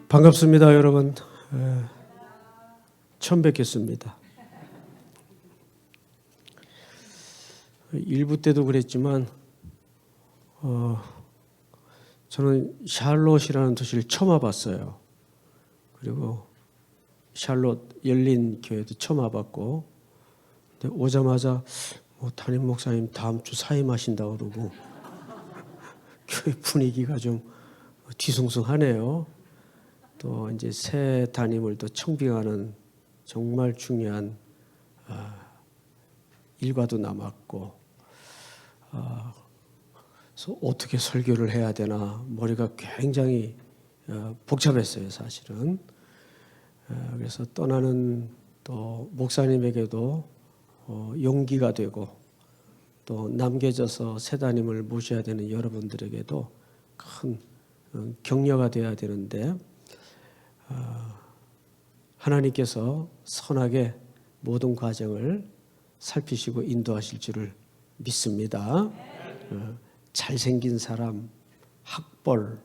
반갑습니다, 여러분. 처음 뵙겠습니다. 일부 때도 그랬지만 저는 샬롯이라는 도시를 처음 와봤어요. 그리고 샬롯 열린 교회도 처음 와봤고, 근데 오자마자 담임 목사님 다음 주 사임하신다고 그러고 교회 분위기가 좀 뒤숭숭하네요. 또 이제 새 담임을 또 청빙하는 정말 중요한 일과도 남았고, 그래서 어떻게 설교를 해야 되나 머리가 굉장히 복잡했어요, 사실은. 그래서 떠나는 또 목사님에게도 용기가 되고, 또 남겨져서 새 담임을 모셔야 되는 여러분들에게도 큰 격려가 되어야 되는데, 하나님께서 선하게 모든 과정을 살피시고 인도하실 줄을 믿습니다. 잘생긴 사람, 학벌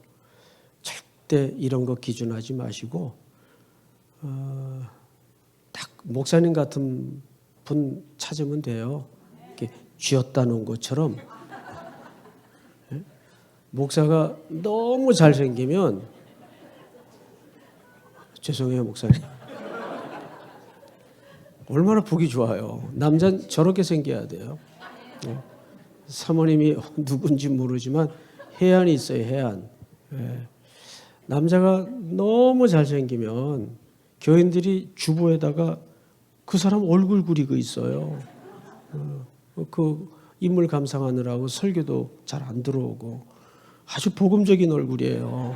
절대 이런 거 기준하지 마시고, 딱 목사님 같은 분 찾으면 돼요. 이렇게 쥐었다 놓은 것처럼. 목사가 너무 잘생기면, 죄송해요 목사님, 얼마나 보기 좋아요. 남자는 저렇게 생겨야 돼요. 사모님이 누군지 모르지만 해안이 있어요, 해안. 남자가 너무 잘생기면 교인들이 주부에다가 그 사람 얼굴 그리고 있어요. 그 인물 감상하느라고 설교도 잘 안 들어오고 아주 복음적인 얼굴이에요.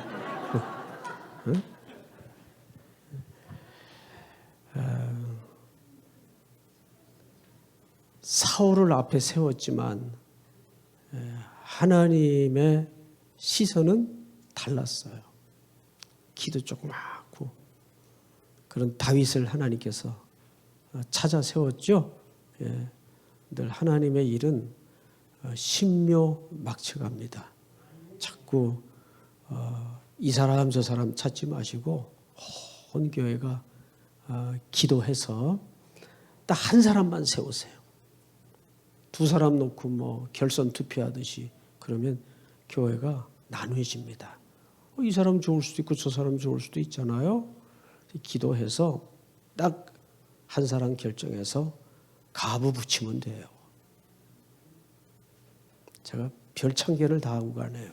사울을 앞에 세웠지만 하나님의 시선은 달랐어요. 키도 조그맣고 그런 다윗을 하나님께서 찾아 세웠죠. 늘 하나님의 일은 신묘막측합니다. 자꾸 이 사람 저 사람 찾지 마시고 온 교회가 기도해서 딱 한 사람만 세우세요. 두 사람 놓고 결선 투표하듯이 그러면 교회가 나누어집니다. 이 사람 좋을 수도 있고 저 사람 좋을 수도 있잖아요. 기도해서 딱 한 사람 결정해서 가부 붙이면 돼요. 제가 별창개를 다 하고 가네요.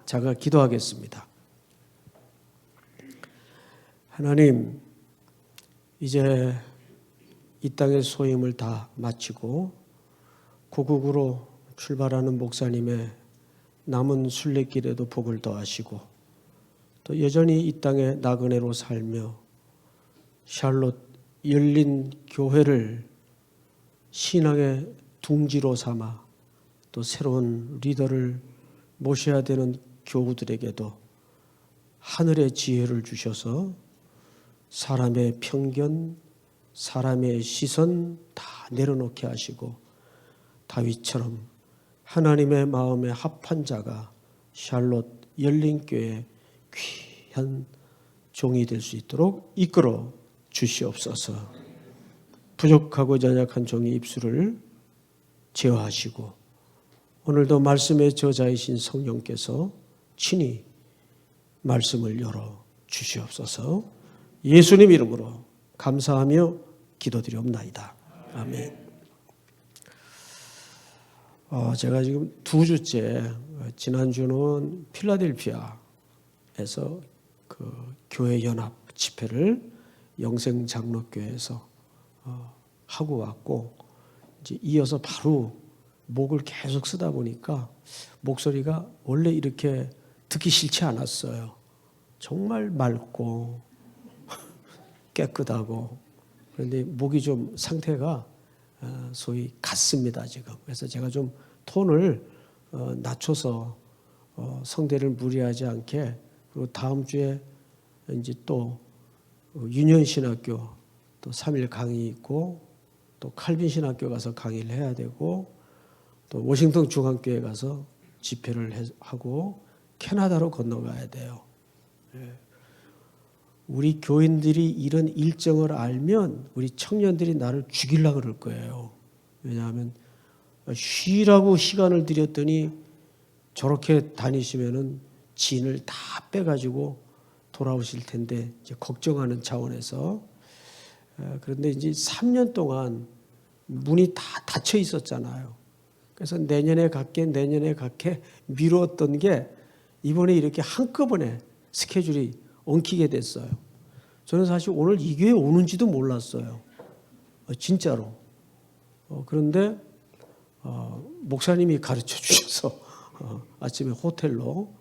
제가 기도하겠습니다. 하나님, 이제 이 땅의 소임을 다 마치고 고국으로 출발하는 목사님의 남은 순례길에도 복을 더하시고, 또 여전히 이 땅에 나그네로 살며 샬롯 열린 교회를 신앙의 둥지로 삼아 또 새로운 리더를 모셔야 되는 교우들에게도 하늘의 지혜를 주셔서 사람의 편견, 사람의 시선 다 내려놓게 하시고 다윗처럼 하나님의 마음에 합한 자가 샬롯 열린교회 귀한 종이 될 수 있도록 이끌어 주시옵소서. 부족하고 연약한 종의 입술을 제어하시고 오늘도 말씀의 저자이신 성령께서 친히 말씀을 열어 주시옵소서. 예수님 이름으로 감사하며 기도드리옵나이다. 아멘. 제가 지금 2주째, 지난주는 필라델피아에서 그 교회 연합 집회를 영생장로교회에서 하고 왔고, 이제 이어서 바로 목을 계속 쓰다 보니까 목소리가 원래 이렇게 듣기 싫지 않았어요. 정말 맑고 깨끗하고, 그런데 목이 좀 상태가 소위 갔습니다 지금. 그래서 제가 좀 톤을 낮춰서 성대를 무리하지 않게, 그리고 다음 주에 이제 또 유년신학교 또 3일 강의 있고, 또 칼빈신학교 가서 강의를 해야 되고, 또 워싱턴 중앙교회 가서 집회를 하고 캐나다로 건너가야 돼요. 우리 교인들이 이런 일정을 알면 우리 청년들이 나를 죽이려고 그럴 거예요. 왜냐하면 쉬라고 시간을 드렸더니 저렇게 다니시면은 진을 다 빼가지고 돌아오실 텐데 이제 걱정하는 차원에서. 그런데 이제 3년 동안 문이 다 닫혀 있었잖아요. 그래서 내년에 갈게 미뤘던 게 이번에 이렇게 한꺼번에 스케줄이 엉키게 됐어요. 저는 사실 오늘 이 교회 오는지도 몰랐어요. 진짜로. 그런데 목사님이 가르쳐 주셔서 아침에 호텔로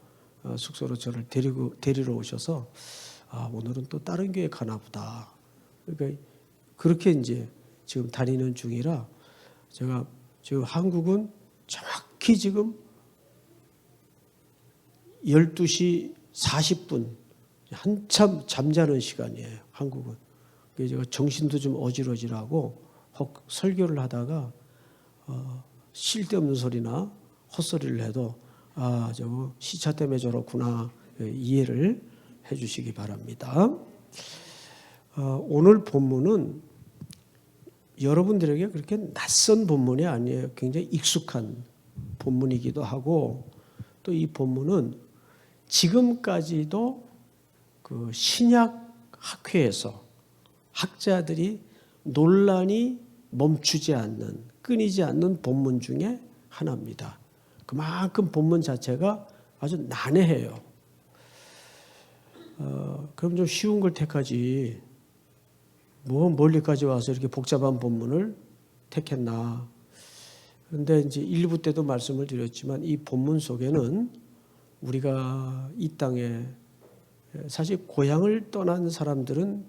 숙소로 저를 데리러 오셔서 오늘은 또 다른 교회 가나 보다. 그러니까 그렇게 이제 지금 다니는 중이라 제가 지금 한국은 정확히 지금 12시 40분 한참 잠자는 시간이에요. 한국은. 그래서 제가 정신도 좀 어지러지라고 설교를 하다가 쓸데없는 소리나 헛소리를 해도 저거 시차 때문에 저렇구나 이해를 해 주시기 바랍니다. 오늘 본문은 여러분들에게 그렇게 낯선 본문이 아니에요. 굉장히 익숙한 본문이기도 하고 또 이 본문은 지금까지도 그 신약 학회에서 학자들이 논란이 멈추지 않는 끊이지 않는 본문 중에 하나입니다. 그만큼 본문 자체가 아주 난해해요. 그럼 좀 쉬운 걸 택하지 뭐 멀리까지 와서 이렇게 복잡한 본문을 택했나. 그런데 이제 1부 때도 말씀을 드렸지만 이 본문 속에는 우리가 이 땅에 사실 고향을 떠난 사람들은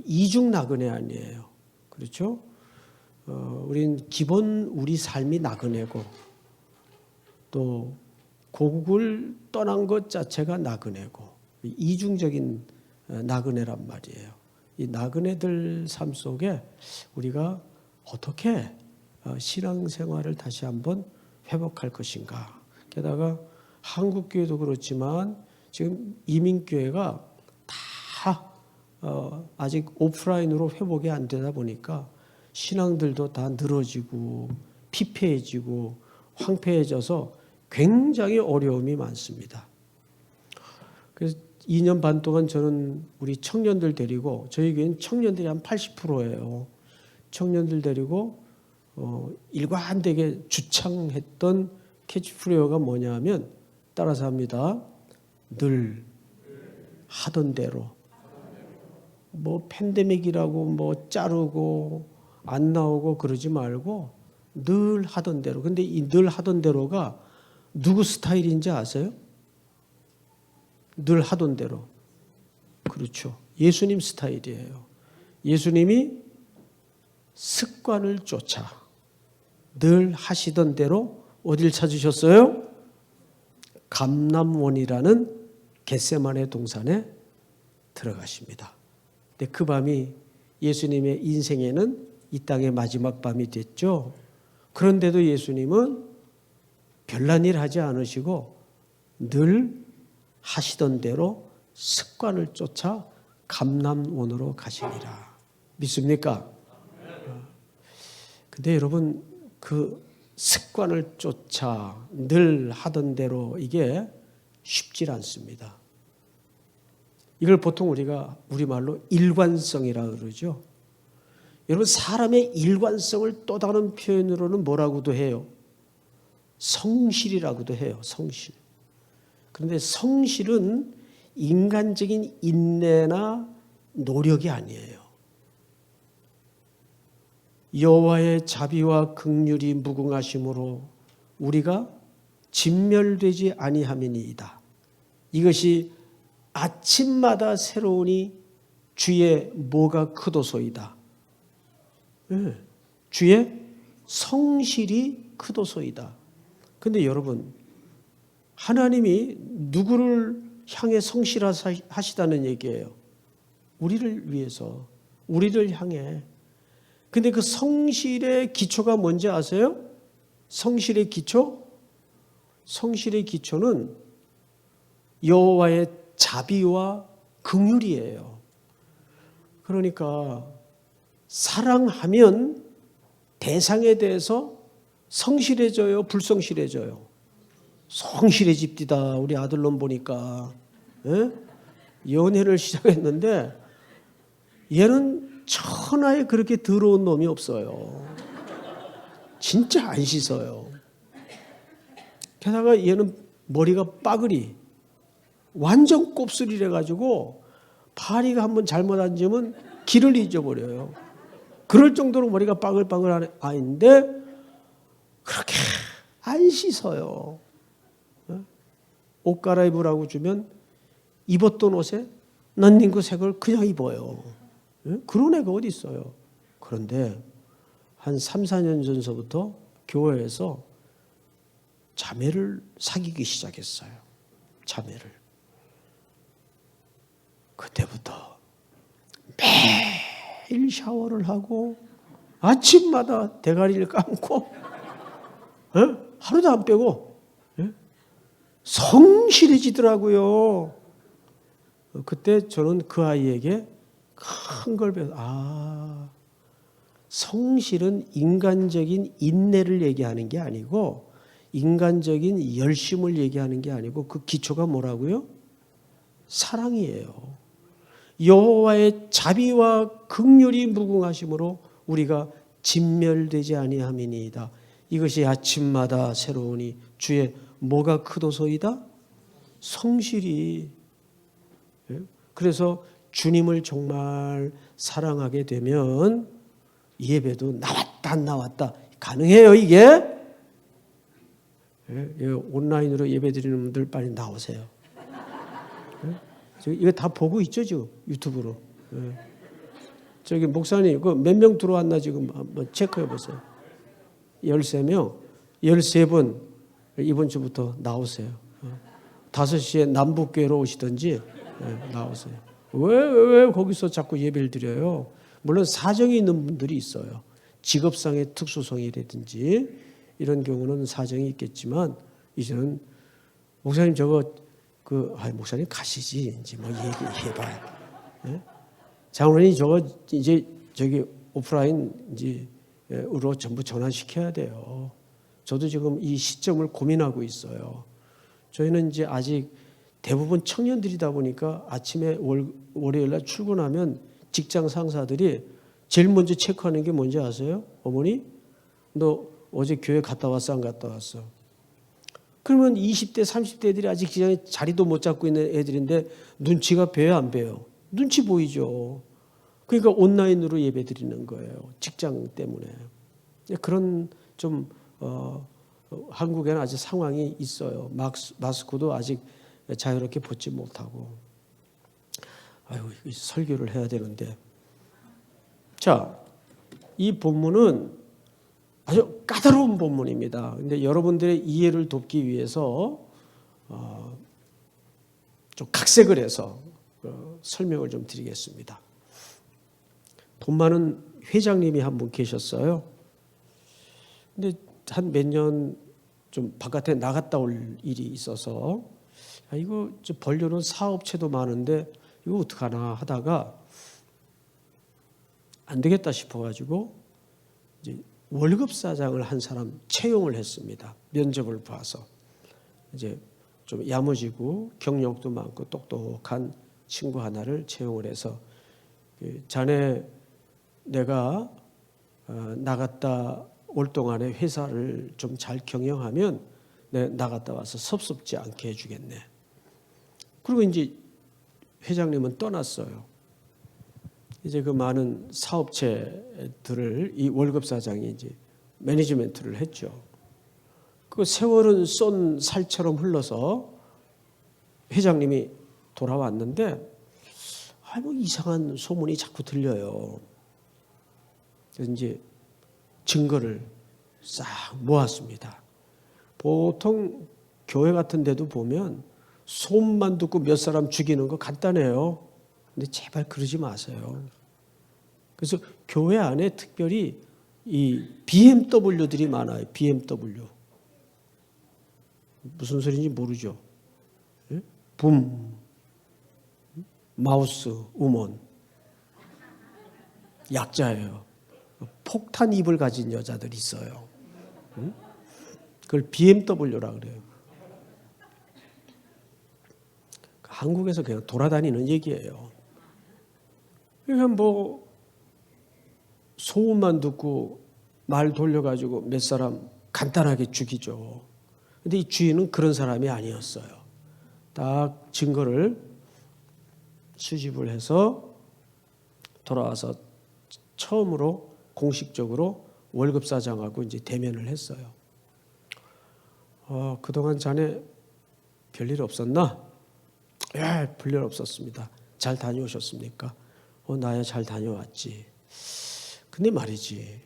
이중 나그네 아니에요. 그렇죠? 우린 기본 우리 삶이 나그네고 또 고국을 떠난 것 자체가 나그네고 이중적인 나그네란 말이에요. 이 나그네들 삶 속에 우리가 어떻게 신앙생활을 다시 한번 회복할 것인가. 게다가 한국교회도 그렇지만 지금 이민교회가 다 아직 오프라인으로 회복이 안 되다 보니까 신앙들도 다 늘어지고 피폐해지고 황폐해져서 굉장히 어려움이 많습니다. 그래서 2년 반 동안 저는 우리 청년들 데리고 저희 교회는 청년들이 한 80%예요. 청년들 데리고 일관되게 주창했던 캐치프레이어가 뭐냐면 따라서 합니다. 늘 하던 대로. 뭐 팬데믹이라고 뭐 자르고 안 나오고 그러지 말고 늘 하던 대로. 근데 이 늘 하던 대로가 누구 스타일인지 아세요? 늘 하던 대로. 그렇죠. 예수님 스타일이에요. 예수님이 습관을 쫓아 늘 하시던 대로 어딜 찾으셨어요? 감람원이라는 겟세마네 동산에 들어가십니다. 근데 그 밤이 예수님의 인생에는 이 땅의 마지막 밤이 됐죠. 그런데도 예수님은 별난 일 하지 않으시고 늘 하시던 대로 습관을 쫓아 감람원으로 가시니라. 믿습니까? 근데 여러분 그 습관을 쫓아 늘 하던 대로 이게 쉽지 않습니다. 이걸 보통 우리가 우리말로 일관성이라고 그러죠. 여러분 사람의 일관성을 또 다른 표현으로는 뭐라고도 해요? 성실이라고도 해요. 성실. 그런데 성실은 인간적인 인내나 노력이 아니에요. 여호와의 자비와 긍휼이 무궁하심으로 우리가 진멸되지 아니함이니이다. 이것이 아침마다 새로우니 주의 뭐가 크도소이다. 네, 주의 성실이 크도소이다. 그런데 여러분 하나님이 누구를 향해 성실하시다는 얘기예요? 우리를 위해서, 우리를 향해. 근데 그 성실의 기초가 뭔지 아세요? 성실의 기초? 성실의 기초는 여호와의 자비와 긍휼이에요. 그러니까 사랑하면 대상에 대해서 성실해져요, 불성실해져요? 성실해집디다. 우리 아들놈 보니까. 예? 연애를 시작했는데 얘는 천하에 그렇게 더러운 놈이 없어요. 진짜 안 씻어요. 게다가 얘는 머리가 빠글이 완전 곱슬이래 가지고 파리가 한번 잘못 앉으면 길을 잊어버려요. 그럴 정도로 머리가 빠글빠글한 아이인데 그렇게 안 씻어요. 옷 갈아입으라고 주면 입었던 옷에 넌닝구 색을 그냥 입어요. 그런 애가 어디 있어요. 그런데 한 3, 4년 전서부터 교회에서 자매를 사귀기 시작했어요. 자매를. 그때부터 매일 샤워를 하고 아침마다 대가리를 감고 하루도 안 빼고 성실해지더라고요. 그때 저는 그 아이에게 큰 걸 배웠어요. 성실은 인간적인 인내를 얘기하는 게 아니고 인간적인 열심을 얘기하는 게 아니고 그 기초가 뭐라고요? 사랑이에요. 여호와의 자비와 긍휼이 무궁하심으로 우리가 진멸되지 아니함이니이다. 이것이 아침마다 새로우니 주의 뭐가 크도소이다? 성실이. 그래서 주님을 정말 사랑하게 되면 예배도 나왔다 안 나왔다 가능해요. 이게 온라인으로 예배 드리는 분들 빨리 나오세요. 이거 다 보고 있죠 지금 유튜브로. 저기 목사님 그 몇 명 들어왔나 지금 한번 체크해 보세요. 13명 13분 이번 주부터 나오세요. 5시에 남북교회로 오시든지 나오세요. 왜 거기서 자꾸 예배를 드려요? 물론 사정이 있는 분들이 있어요. 직업상의 특수성이라든지 이런 경우는 사정이 있겠지만 이제는 목사님 저거 목사님 가시지 이제 뭐 얘기해봐요. 예? 장로님 저거 이제 저기 오프라인 이제로 전부 전환시켜야 돼요. 저도 지금 이 시점을 고민하고 있어요. 저희는 이제 아직 대부분 청년들이다 보니까 아침에 월요일날 출근하면 직장 상사들이 제일 먼저 체크하는 게 뭔지 아세요? 어머니, 너 어제 교회 갔다 왔어? 안 갔다 왔어? 그러면 20대, 30대들이 아직 기장에 자리도 못 잡고 있는 애들인데 눈치가 배요, 안 배요? 눈치 보이죠. 그러니까 온라인으로 예배 드리는 거예요. 직장 때문에. 그런 좀 한국에는 아직 상황이 있어요. 마스크도 아직 자유롭게 벗지 못하고. 아유, 설교를 해야 되는데. 자, 이 본문은 아주 까다로운 본문입니다. 근데 여러분들의 이해를 돕기 위해서 좀 각색을 해서 설명을 좀 드리겠습니다. 돈 많은 회장님이 한 분 계셨어요. 근데 한 몇 년 좀 바깥에 나갔다 올 일이 있어서 이거 벌려놓은 사업체도 많은데 이거 어떡하나 하다가 안 되겠다 싶어가지고 이제 월급 사장을 한 사람 채용을 했습니다. 면접을 봐서 이제 좀 야무지고 경력도 많고 똑똑한 친구 하나를 채용을 해서 자네 내가 나갔다 올 동안에 회사를 좀 잘 경영하면 내 나갔다 와서 섭섭지 않게 해주겠네. 그리고 이제 회장님은 떠났어요. 이제 그 많은 사업체들을 이 월급 사장이 이제 매니지먼트를 했죠. 그 세월은 쏜 살처럼 흘러서 회장님이 돌아왔는데 뭐 이상한 소문이 자꾸 들려요. 그래서 이제 증거를 싹 모았습니다. 보통 교회 같은 데도 보면 소문만 듣고 몇 사람 죽이는 거 간단해요. 근데 제발 그러지 마세요. 그래서 교회 안에 특별히 이 BMW들이 많아요. BMW. 무슨 소리인지 모르죠. 붐, 마우스, 우먼. 약자예요. 폭탄 입을 가진 여자들이 있어요. 응? 그걸 BMW라 그래요. 한국에서 그냥 돌아다니는 얘기예요. 그러니까 뭐 소문만 듣고 말 돌려가지고 몇 사람 간단하게 죽이죠. 근데 이 주인은 그런 사람이 아니었어요. 딱 증거를 수집을 해서 돌아와서 처음으로 공식적으로 월급 사장하고 이제 대면을 했어요. 그동안 자네 별일 없었나? 예, 별일 없었습니다. 잘 다녀오셨습니까? 나야 잘 다녀왔지. 근데 말이지,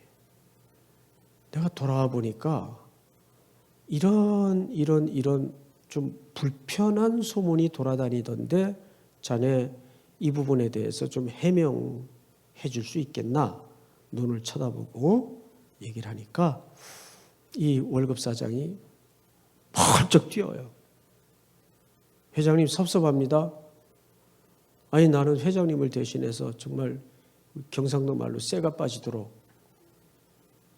내가 돌아와 보니까 이런 좀 불편한 소문이 돌아다니던데 자네 이 부분에 대해서 좀 해명해 줄 수 있겠나? 눈을 쳐다보고 얘기를 하니까 이 월급 사장이 펄쩍 뛰어요. 회장님 섭섭합니다. 아니 나는 회장님을 대신해서 정말 경상도 말로 쇠가 빠지도록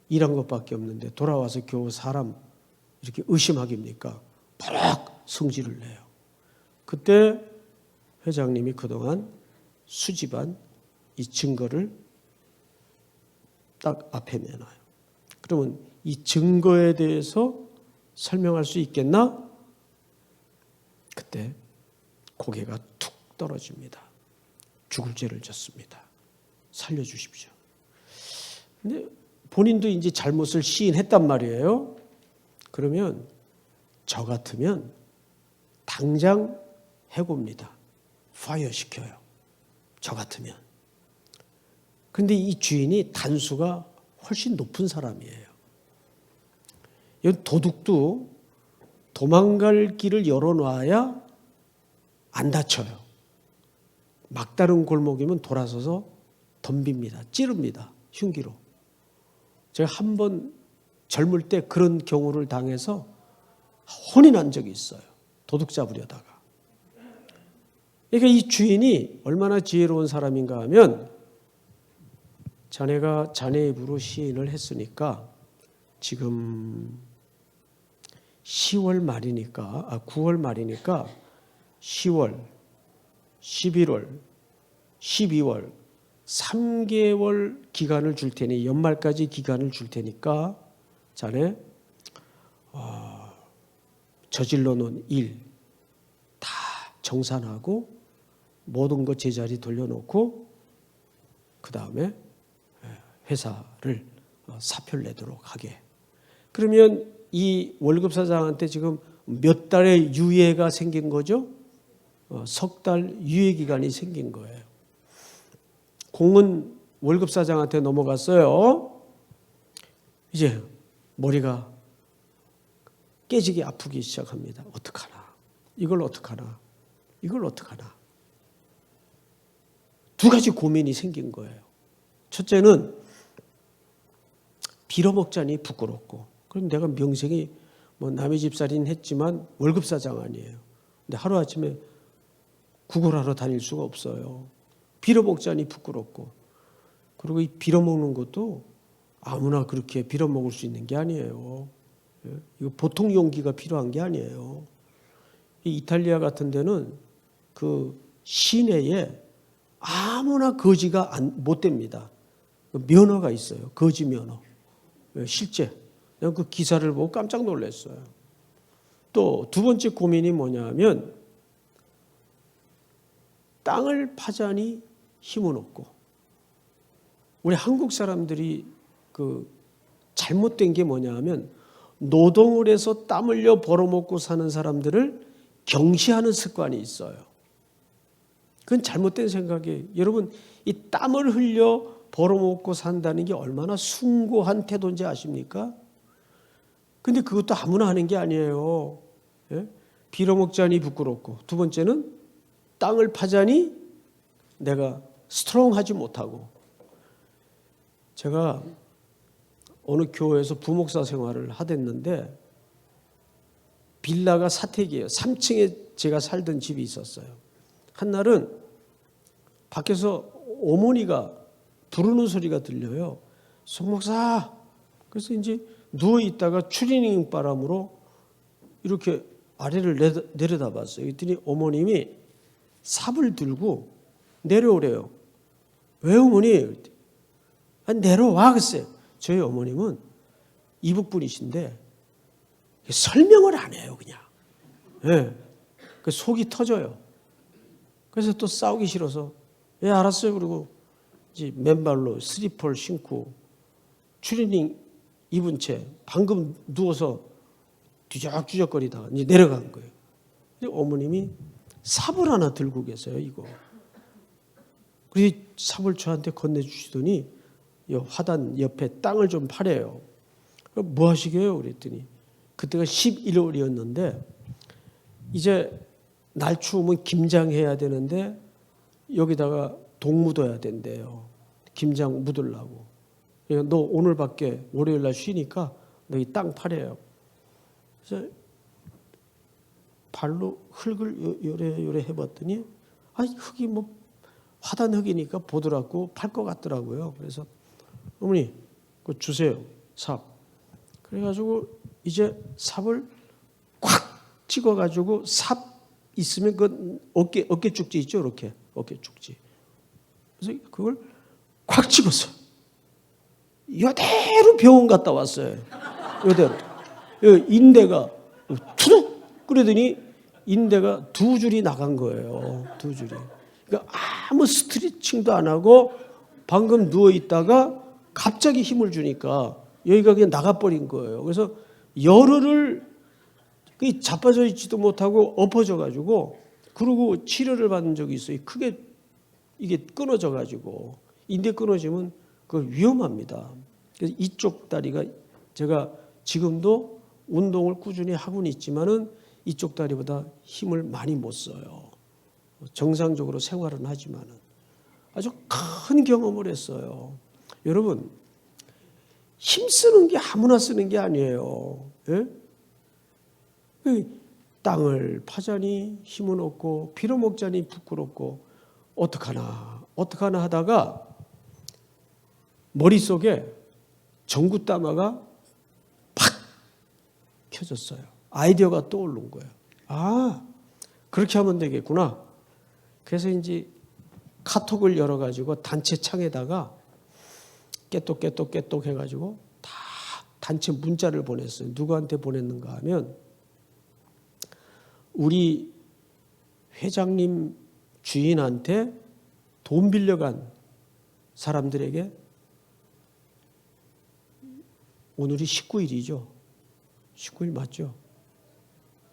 일한 것밖에 없는데 돌아와서 겨우 사람 이렇게 의심하깁니까? 팍 성질을 내요. 그때 회장님이 그동안 수집한 이 증거를 딱 앞에 내놔요. 그러면 이 증거에 대해서 설명할 수 있겠나? 그때 고개가 툭 떨어집니다. 죽을 죄를 졌습니다. 살려주십시오. 근데 본인도 이제 잘못을 시인했단 말이에요. 그러면 저 같으면 당장 해고입니다. 파이어 시켜요. 저 같으면. 근데 이 주인이 단수가 훨씬 높은 사람이에요. 도둑도 도망갈 길을 열어놔야 안 다쳐요. 막다른 골목이면 돌아서서 덤빕니다. 찌릅니다. 흉기로. 제가 한 번 젊을 때 그런 경우를 당해서 혼이 난 적이 있어요. 도둑 잡으려다가. 그러니까 이 주인이 얼마나 지혜로운 사람인가 하면 자네가 자네 입으로 시인을 했으니까 지금 10월 말이니까 9월 말이니까 10월, 11월, 12월 3개월 기간을 줄 테니 연말까지 기간을 줄 테니까 자네 저질러 놓은 일 다 정산하고 모든 거 제자리 돌려놓고 그 다음에 회사를 사표를 내도록 하게. 그러면 이 월급 사장한테 지금 몇 달의 유예가 생긴 거죠? 석 달 유예 기간이 생긴 거예요. 공은 월급 사장한테 넘어갔어요. 이제 머리가 깨지게 아프기 시작합니다. 어떡하나? 이걸 어떡하나? 이걸 어떡하나? 두 가지 고민이 생긴 거예요. 첫째는 빌어먹자니 부끄럽고, 그럼 내가 명색이 뭐 남의 집살이는 했지만 월급 사장 아니에요. 근데 하루아침에 구걸하러 다닐 수가 없어요. 빌어먹자니 부끄럽고, 그리고 이 빌어먹는 것도 아무나 그렇게 빌어먹을 수 있는 게 아니에요. 이거 보통 용기가 필요한 게 아니에요. 이 이탈리아 같은 데는 그 시내에 아무나 거지가 못 됩니다. 면허가 있어요. 거지 면허. 실제. 내가 그 기사를 보고 깜짝 놀랐어요. 또 두 번째 고민이 뭐냐면 땅을 파자니 힘은 없고, 우리 한국 사람들이 그 잘못된 게 뭐냐면 노동을 해서 땀 흘려 벌어먹고 사는 사람들을 경시하는 습관이 있어요. 그건 잘못된 생각이에요. 여러분, 이 땀을 흘려 벌어먹고 산다는 게 얼마나 숭고한 태도인지 아십니까? 근데 그것도 아무나 하는 게 아니에요. 빌어먹자니 부끄럽고, 두 번째는 땅을 파자니 내가 스트롱하지 못하고. 제가 어느 교회에서 부목사 생활을 하댔는데 빌라가 사택이에요. 3층에 제가 살던 집이 있었어요. 한날은 밖에서 어머니가 부르는 소리가 들려요. 송 목사. 그래서 이제 누워 있다가 추리닝 바람으로 이렇게 아래를 내려다봤어요. 그랬더니 어머님이 삽을 들고 내려오래요. 왜 어머니? 내려와 글쎄요. 저희 어머님은 이북분이신데 설명을 안 해요, 그냥. 네. 그 속이 터져요. 그래서 또 싸우기 싫어서 예, 알았어요. 그리고 이제 맨발로 슬리퍼를 신고 추리닝 입은 채 방금 누워서 뒤적뒤적거리다가 이제 내려간 거예요. 어머님이 삽을 하나 들고 계세요, 이거. 그래서 삽을 저한테 건네주시더니 화단 옆에 땅을 좀 파래요. 뭐 하시게요? 그랬더니 그때가 11월이었는데 이제 날 추우면 김장해야 되는데 여기다가 독 묻어야 된대요. 김장 묻으려고. 너 오늘밖에 월요일 날 쉬니까 너 이 땅 파래요. 그래서 발로 흙을 요래 해봤더니 흙이 뭐 화단 흙이니까 보드랍고 팔 것 같더라고요. 그래서 어머니 그거 주세요. 삽. 그래가지고 이제 삽을 콱 찍어가지고 삽 있으면 그 어깨 축지 있죠, 이렇게 어깨 축지. 그래서 그걸 콱 찍었어요. 이대로 병원 갔다 왔어요. 이대로 인대가 투둑 그러더니 인대가 두 줄이 나간 거예요. 두 줄이. 그러니까 아무 스트레칭도 안 하고 방금 누워 있다가 갑자기 힘을 주니까 여기가 그냥 나가버린 거예요. 그래서 열흘을 자빠져 있지도 못하고 엎어져 가지고 그러고 치료를 받은 적이 있어요. 크게 이게 끊어져 가지고 인대 끊어지면 그 위험합니다. 그래서 이쪽 다리가 제가 지금도 운동을 꾸준히 하고는 있지만은 이쪽 다리보다 힘을 많이 못 써요. 정상적으로 생활은 하지만은 아주 큰 경험을 했어요. 여러분 힘 쓰는 게 아무나 쓰는 게 아니에요. 예? 땅을 파자니 힘은 없고 빌어먹자니 부끄럽고 어떡하나 하다가 머릿속에 전구따마가 팍 켜졌어요. 아이디어가 떠오른 거예요. 그렇게 하면 되겠구나. 그래서 이제 카톡을 열어가지고 단체 창에다가 깨똑 해가지고 다 단체 문자를 보냈어요. 누구한테 보냈는가 하면 우리 회장님 주인한테 돈 빌려간 사람들에게 오늘이 19일이죠. 19일 맞죠?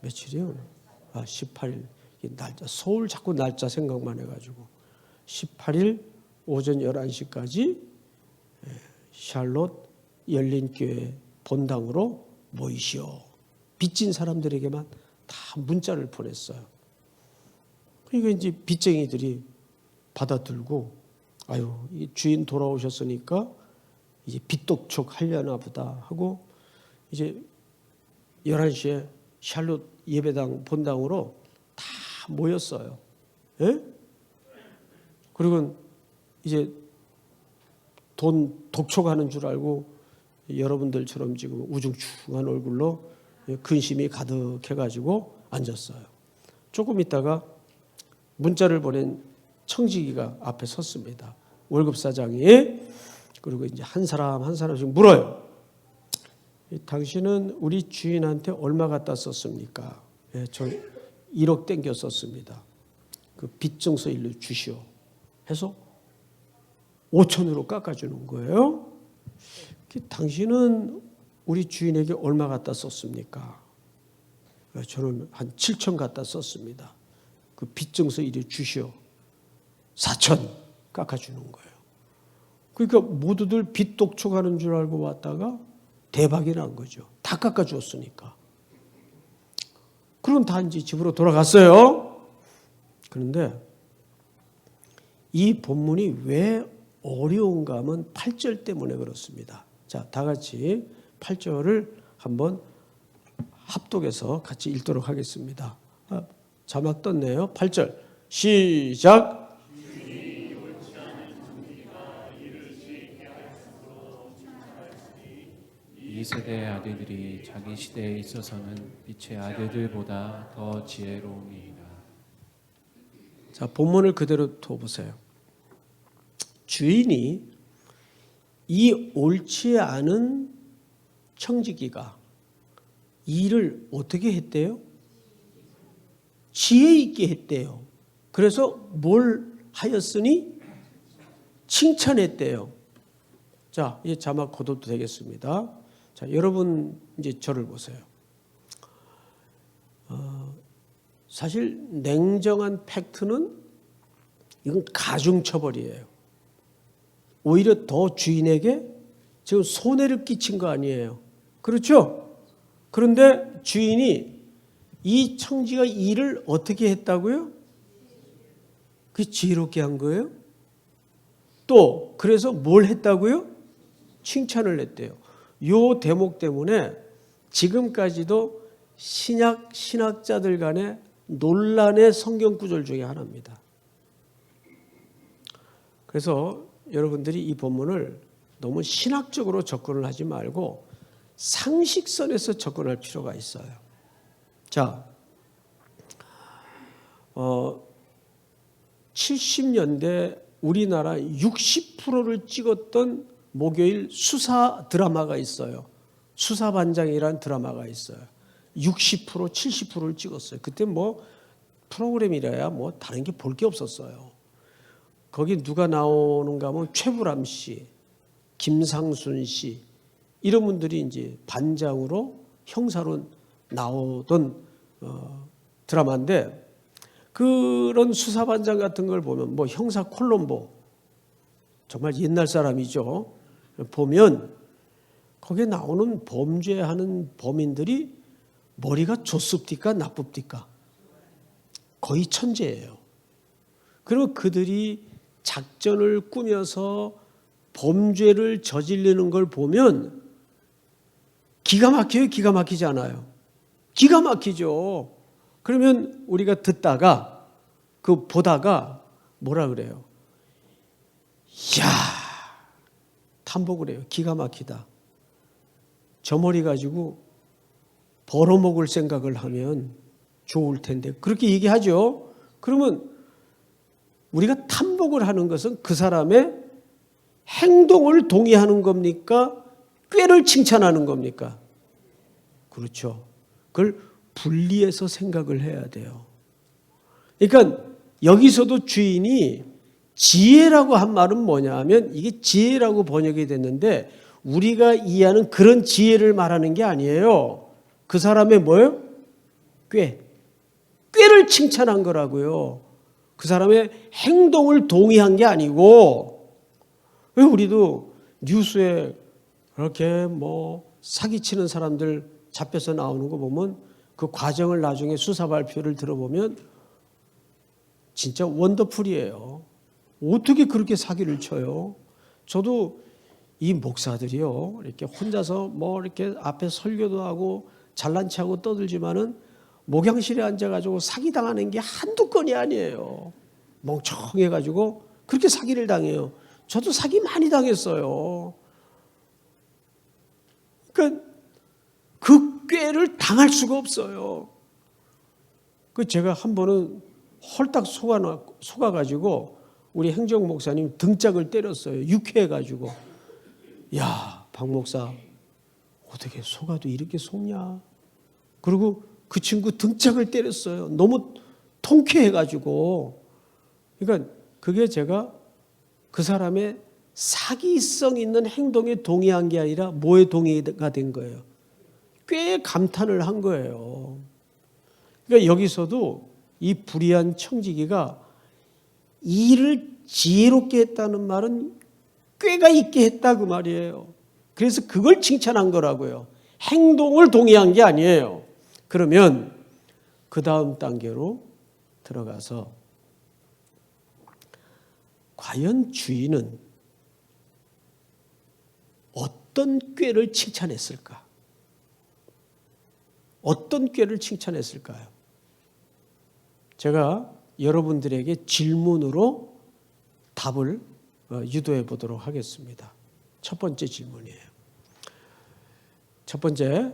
며칠이요? 18일. 날짜, 서울 자꾸 날짜 생각만 해가지고 18일 오전 11시까지 샬롯 열린교회 본당으로 모이시오. 빚진 사람들에게만 다 문자를 보냈어요. 그러니까 이제 빚쟁이들이 받아들고 이 주인 돌아오셨으니까 이제 빚독촉 하려나 보다 하고 이제 11시에 샬롯 예배당 본당으로 다 모였어요. 예? 그리고 이제 돈 독촉하는 줄 알고 여러분들처럼 지금 우중충한 얼굴로 근심이 가득해가지고 앉았어요. 조금 있다가 문자를 보낸 청지기가 앞에 섰습니다. 월급사장이. 그리고 이제 한 사람씩 물어요. 당신은 우리 주인한테 얼마 갖다 썼습니까? 저 1억 땡겨 썼습니다. 그 빚증서 일로 주시오. 해서 5천으로 깎아주는 거예요. 당신은 우리 주인에게 얼마 갖다 썼습니까? 저는 한 7천 갖다 썼습니다. 그 빚증서 이리 주시오. 4천 깎아주는 거예요. 그러니까 모두들 빚 독촉하는 줄 알고 왔다가 대박이 난 거죠. 다 깎아주었으니까. 그럼 다 이제 집으로 돌아갔어요. 그런데 이 본문이 왜 어려운가 하면 8절 때문에 그렇습니다. 자, 다 같이 8절을 한번 합독해서 같이 읽도록 하겠습니다. 자막 떴네요. 8절 시작. 이 시대에 있어서는 빛의 아들들보다 더 지혜로우니이다. 자, 본문을 그대로 둬보세요. 주인이 이 옳지 않은 청지기가 일을 어떻게 했대요? 지혜 있게 했대요. 그래서 뭘 하였으니? 칭찬했대요. 자, 이 자막 걷어도 되겠습니다. 자, 여러분 이제 저를 보세요. 사실 냉정한 팩트는 이건 가중처벌이에요. 오히려 더 주인에게 지금 손해를 끼친 거 아니에요. 그렇죠? 그런데 주인이 이 청지가 일을 어떻게 했다고요? 그게 지혜롭게 한 거예요? 또 그래서 뭘 했다고요? 칭찬을 했대요. 요 대목 때문에 지금까지도 신학자들 간의 논란의 성경 구절 중에 하나입니다. 그래서 여러분들이 이 본문을 너무 신학적으로 접근을 하지 말고 상식선에서 접근할 필요가 있어요. 자, 70년대 우리나라 60%를 찍었던 목요일 수사 드라마가 있어요. 수사반장이라는 드라마가 있어요. 60%, 70%를 찍었어요. 그때 뭐 프로그램이라야 뭐 다른 게 볼 게 없었어요. 거기 누가 나오는가 하면 최불암 씨, 김상순 씨 이런 분들이 이제 반장으로 형사로 나오던 드라마인데 그런 수사반장 같은 걸 보면 뭐 형사 콜롬보 정말 옛날 사람이죠. 보면 거기에 나오는 범죄하는 범인들이 머리가 좋습니까? 나쁩니까? 거의 천재예요. 그리고 그들이 작전을 꾸며서 범죄를 저지르는 걸 보면 기가 막혀요? 기가 막히지 않아요? 기가 막히죠. 그러면 우리가 듣다가 그 보다가 뭐라 그래요? 이야, 탐복을 해요. 기가 막히다. 저 머리 가지고 벌어먹을 생각을 하면 좋을 텐데 그렇게 얘기하죠. 그러면 우리가 탐복을 하는 것은 그 사람의 행동을 동의하는 겁니까? 꾀를 칭찬하는 겁니까? 그렇죠. 그걸 분리해서 생각을 해야 돼요. 그러니까 여기서도 주인이 지혜라고 한 말은 뭐냐 하면 이게 지혜라고 번역이 됐는데 우리가 이해하는 그런 지혜를 말하는 게 아니에요. 그 사람의 뭐예요? 꾀를 칭찬한 거라고요. 그 사람의 행동을 동의한 게 아니고 왜 우리도 뉴스에 그렇게 뭐 사기치는 사람들 잡혀서 나오는 거 보면 그 과정을 나중에 수사 발표를 들어보면 진짜 원더풀이에요. 어떻게 그렇게 사기를 쳐요? 저도 이 목사들이요 이렇게 혼자서 뭐 이렇게 앞에 설교도 하고 잘난 체하고 떠들지만은 목양실에 앉아가지고 사기당하는 게 한두 건이 아니에요. 멍청해가지고 그렇게 사기를 당해요. 저도 사기 많이 당했어요. 그러니까 그 꾀를 당할 수가 없어요. 그 제가 한 번은 헐딱 속아가지고 우리 행정 목사님 등짝을 때렸어요. 유쾌해가지고. 야, 박 목사 어떻게 속아도 이렇게 속냐? 그리고 그 친구 등짝을 때렸어요. 너무 통쾌해가지고. 그러니까 그게 제가 그 사람의 사기성 있는 행동에 동의한 게 아니라 뭐에 동의가 된 거예요? 꽤 감탄을 한 거예요. 그러니까 여기서도 이 불의한 청지기가 일을 지혜롭게 했다는 말은 꾀가 있게 했다 그 말이에요. 그래서 그걸 칭찬한 거라고요. 행동을 동의한 게 아니에요. 그러면 그 다음 단계로 들어가서 과연 주인은 어떤 꾀를 칭찬했을까? 어떤 꾀를 칭찬했을까요? 제가 여러분들에게 질문으로 답을 유도해 보도록 하겠습니다. 첫 번째 질문이에요. 첫 번째,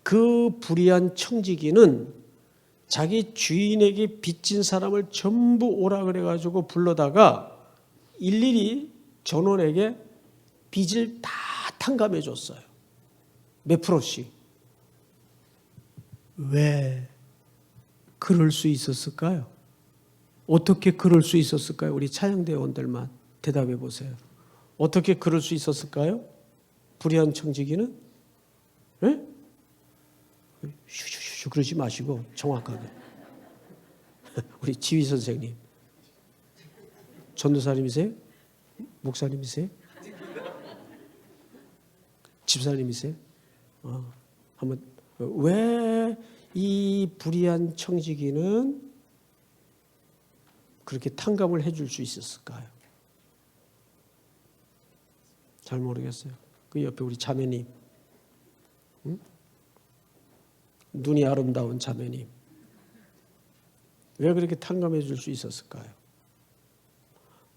그 불의한 청지기는 자기 주인에게 빚진 사람을 전부 오라 그래가지고 불러다가 일일이 전원에게 빚을 다 탕감해 줬어요. 몇 프로씩. 왜 그럴 수 있었을까요? 어떻게 그럴 수 있었을까요? 우리 차영대원들만 대답해 보세요. 어떻게 그럴 수 있었을까요? 불의한 청지기는? 네? 슈슈슈 그러지 마시고 정확하게. 우리 지휘 선생님. 전도사님이세요? 목사님이세요? 집사님이세요? 한번 왜 이 불의한 청지기는 그렇게 탕감을 해줄 수 있었을까요? 잘 모르겠어요. 그 옆에 우리 자매님, 응? 눈이 아름다운 자매님, 왜 그렇게 탕감해 줄 수 있었을까요?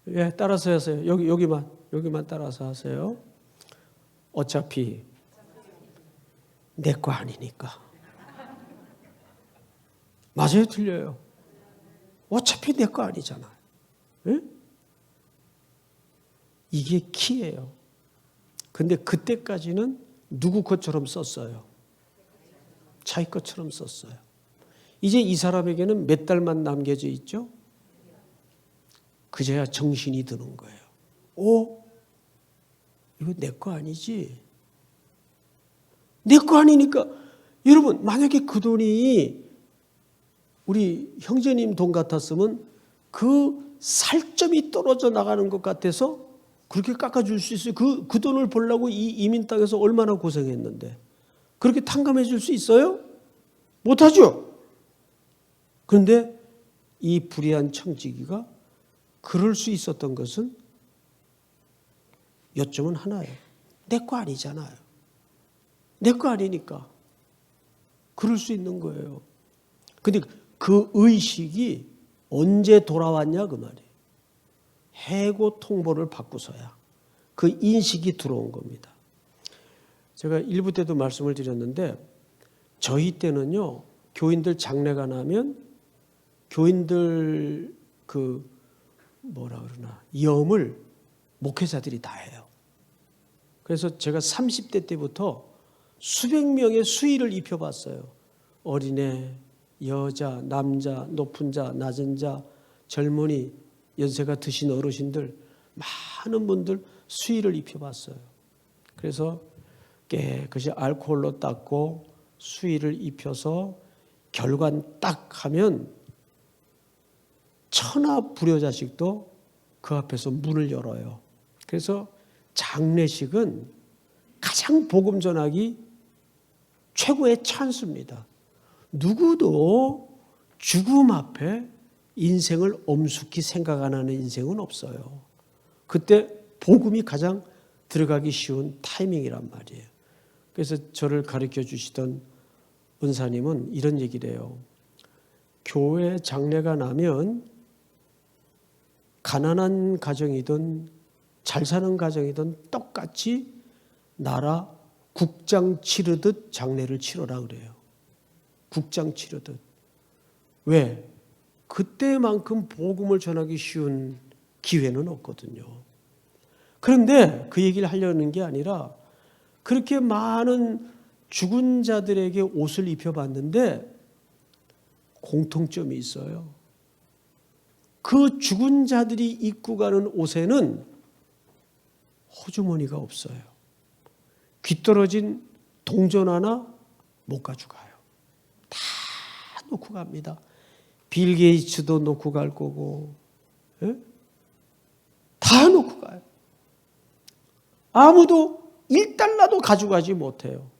예, 따라서 하세요. 여기만 따라서 하세요. 어차피 내 거 아니니까. 맞아요, 틀려요? 어차피 내 거 아니잖아요. 예? 이게 키예요. 근데 그때까지는 누구 것처럼 썼어요? 자기 것처럼 썼어요. 이제 이 사람에게는 몇 달만 남겨져 있죠? 그제야 정신이 드는 거예요. 이거 내 거 아니지? 내 거 아니니까. 여러분, 만약에 그 돈이 우리 형제님 돈 같았으면 그 살점이 떨어져 나가는 것 같아서 그렇게 깎아줄 수 있어요. 그 돈을 벌려고 이 이민 땅에서 얼마나 고생했는데 그렇게 탕감해 줄 수 있어요? 못하죠. 그런데 이 불의한 청지기가 그럴 수 있었던 것은 요점은 하나예요. 내 거 아니잖아요. 내 거 아니니까 그럴 수 있는 거예요. 근데 그 의식이 언제 돌아왔냐 그 말이에요. 해고 통보를 받고서야 그 인식이 들어온 겁니다. 제가 일부 때도 말씀을 드렸는데 저희 때는요, 교인들 장례가 나면 교인들 염을 목회자들이 다 해요. 그래서 제가 30대 때부터 수백 명의 수의를 입혀봤어요. 어린애, 여자, 남자, 높은 자, 낮은 자, 젊은이, 연세가 드신 어르신들 많은 분들 수의를 입혀봤어요. 그래서 깨끗이 알코올로 닦고 수의를 입혀서 결관 딱 하면 천하 불효자식도 그 앞에서 문을 열어요. 그래서 장례식은 가장 복음 전하기 최고의 찬스입니다. 누구도 죽음 앞에 인생을 엄숙히 생각 안 하는 인생은 없어요. 그때 복음이 가장 들어가기 쉬운 타이밍이란 말이에요. 그래서 저를 가르쳐 주시던 은사님은 이런 얘기를 해요. 교회 장례가 나면 가난한 가정이든 잘 사는 가정이든 똑같이 나라 국장 치르듯 장례를 치러라 그래요. 국장 치르듯. 왜? 그때만큼 복음을 전하기 쉬운 기회는 없거든요. 그런데 그 얘기를 하려는 게 아니라 그렇게 많은 죽은 자들에게 옷을 입혀봤는데 공통점이 있어요. 그 죽은 자들이 입고 가는 옷에는 호주머니가 없어요. 귀떨어진 동전 하나 못 가져가요. 다 놓고 갑니다. 빌 게이츠도 놓고 갈 거고, 예? 다 놓고 가요. 아무도 1달러도 가져가지 못해요.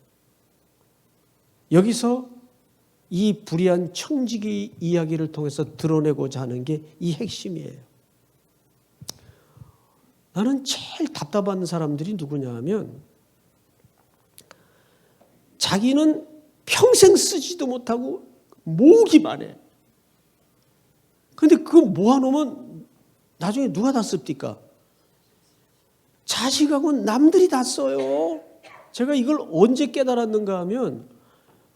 여기서 이 불의한 청지기 이야기를 통해서 드러내고자 하는 게 이 핵심이에요. 나는 제일 답답한 사람들이 누구냐 하면 자기는 평생 쓰지도 못하고 모으기만 해. 그런데 그거 모아놓으면 나중에 누가 다 씁니까? 자식하고 남들이 다 써요. 제가 이걸 언제 깨달았는가 하면